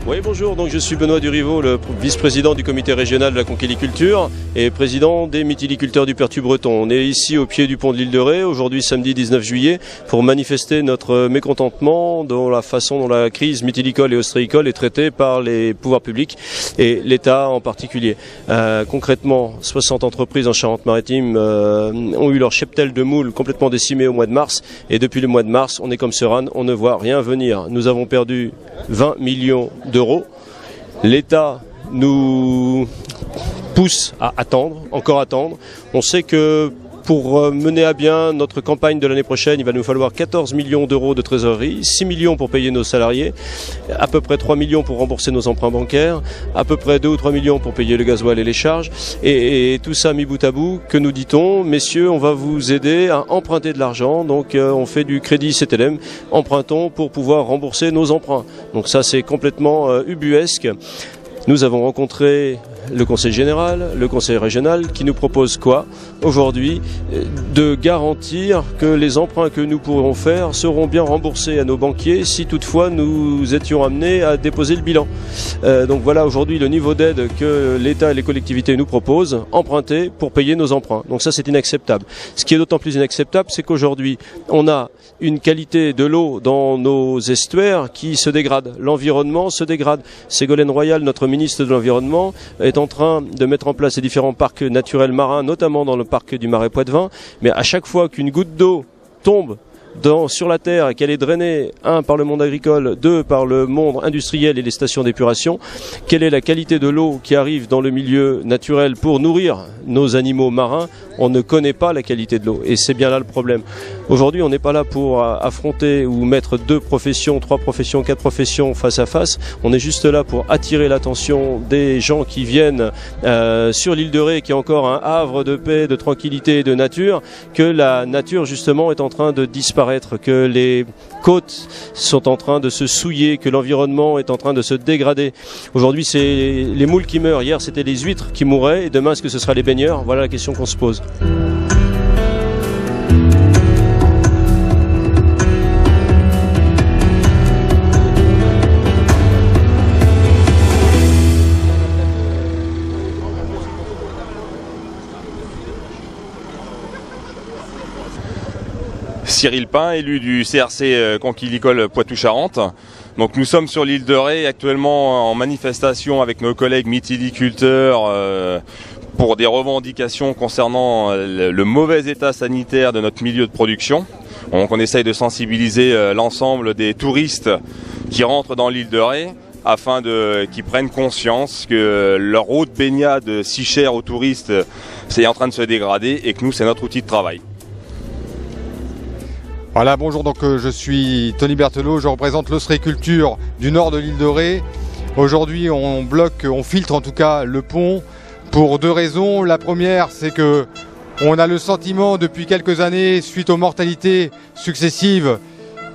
Oui, bonjour, donc je suis Benoît Duriveau, le vice-président du comité régional de la conchyliculture et président des mytiliculteurs du Pertuis breton. On est ici au pied du pont de l'île de Ré, aujourd'hui samedi 19 juillet, pour manifester notre mécontentement dans la façon dont la crise mythilicole et ostréicole est traitée par les pouvoirs publics et l'État en particulier. Concrètement, 60 entreprises en Charente-Maritime ont eu leur cheptel de moules complètement décimé au mois de mars, et depuis le mois de mars, on est comme Seran, on ne voit rien venir. Nous avons perdu 20 millions d'euros. L'État nous pousse à attendre, encore attendre. On sait que pour mener à bien notre campagne de l'année prochaine, il va nous falloir 14 millions d'euros de trésorerie, 6 millions pour payer nos salariés, à peu près 3 millions pour rembourser nos emprunts bancaires, à peu près 2 ou 3 millions pour payer le gasoil et les charges. Et tout ça mis bout à bout, que nous dit-on? Messieurs, on va vous aider à emprunter de l'argent. Donc on fait du crédit CTLM, empruntons pour pouvoir rembourser nos emprunts. Donc ça, c'est complètement ubuesque. Nous avons rencontré le conseil général, le conseil régional qui nous propose quoi aujourd'hui? De garantir que les emprunts que nous pourrons faire seront bien remboursés à nos banquiers si toutefois nous étions amenés à déposer le bilan. Donc voilà aujourd'hui le niveau d'aide que l'État et les collectivités nous proposent, emprunter pour payer nos emprunts. Donc ça, c'est inacceptable. Ce qui est d'autant plus inacceptable, c'est qu'aujourd'hui on a une qualité de l'eau dans nos estuaires qui se dégrade. L'environnement se dégrade. Ségolène Royal, notre ministre de l'Environnement, est en train de mettre en place ces différents parcs naturels marins, notamment dans le parc du Marais Poitevin. Mais à chaque fois qu'une goutte d'eau tombe sur la terre et qu'elle est drainée, 1 par le monde agricole, 2 par le monde industriel et les stations d'épuration, quelle est la qualité de l'eau qui arrive dans le milieu naturel pour nourrir nos animaux marins? On ne connaît pas la qualité de l'eau et c'est bien là le problème. Aujourd'hui, on n'est pas là pour affronter ou mettre 2 professions, 3 professions, 4 professions face à face. On est juste là pour attirer l'attention des gens qui viennent sur l'île de Ré, qui est encore un havre de paix, de tranquillité et de nature, que la nature justement est en train de disparaître, que les côtes sont en train de se souiller, que l'environnement est en train de se dégrader. Aujourd'hui, c'est les moules qui meurent. Hier, c'était les huîtres qui mouraient et demain, est-ce que ce sera les baigneurs? Voilà la question qu'on se pose. Cyril Pin, élu du CRC conchylicole Poitou-Charentes. Donc nous sommes sur l'île de Ré actuellement en manifestation avec nos collègues mytiliculteurs pour des revendications concernant le mauvais état sanitaire de notre milieu de production. Donc on essaye de sensibiliser l'ensemble des touristes qui rentrent dans l'île de Ré afin qu'ils prennent conscience que leur eau de baignade si chère aux touristes c'est en train de se dégrader et que nous c'est notre outil de travail. Voilà, bonjour, donc je suis Tony Berthelot, je représente l'ostréiculture du nord de l'île de Ré. Aujourd'hui on filtre en tout cas le pont pour 2 raisons. La première, c'est que on a le sentiment depuis quelques années, suite aux mortalités successives,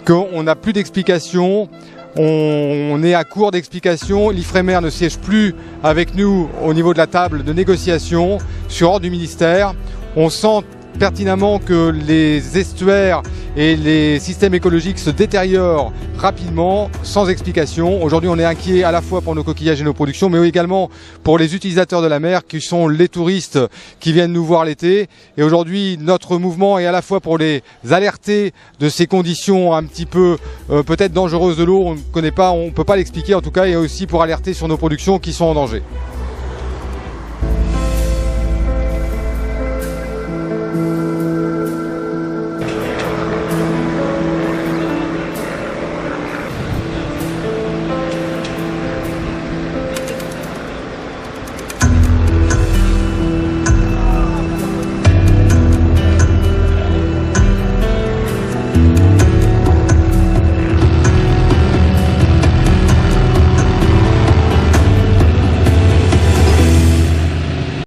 qu'on n'a plus d'explications. On est à court d'explications. l'Ifremer ne siège plus avec nous au niveau de la table de négociation sur ordre du ministère. On sent pertinemment que les estuaires et les systèmes écologiques se détériorent rapidement, sans explication. Aujourd'hui, on est inquiet à la fois pour nos coquillages et nos productions, mais également pour les utilisateurs de la mer, qui sont les touristes qui viennent nous voir l'été. Et aujourd'hui, notre mouvement est à la fois pour les alerter de ces conditions un petit peu peut-être dangereuses de l'eau, on ne connaît pas, on ne peut pas l'expliquer en tout cas, et aussi pour alerter sur nos productions qui sont en danger.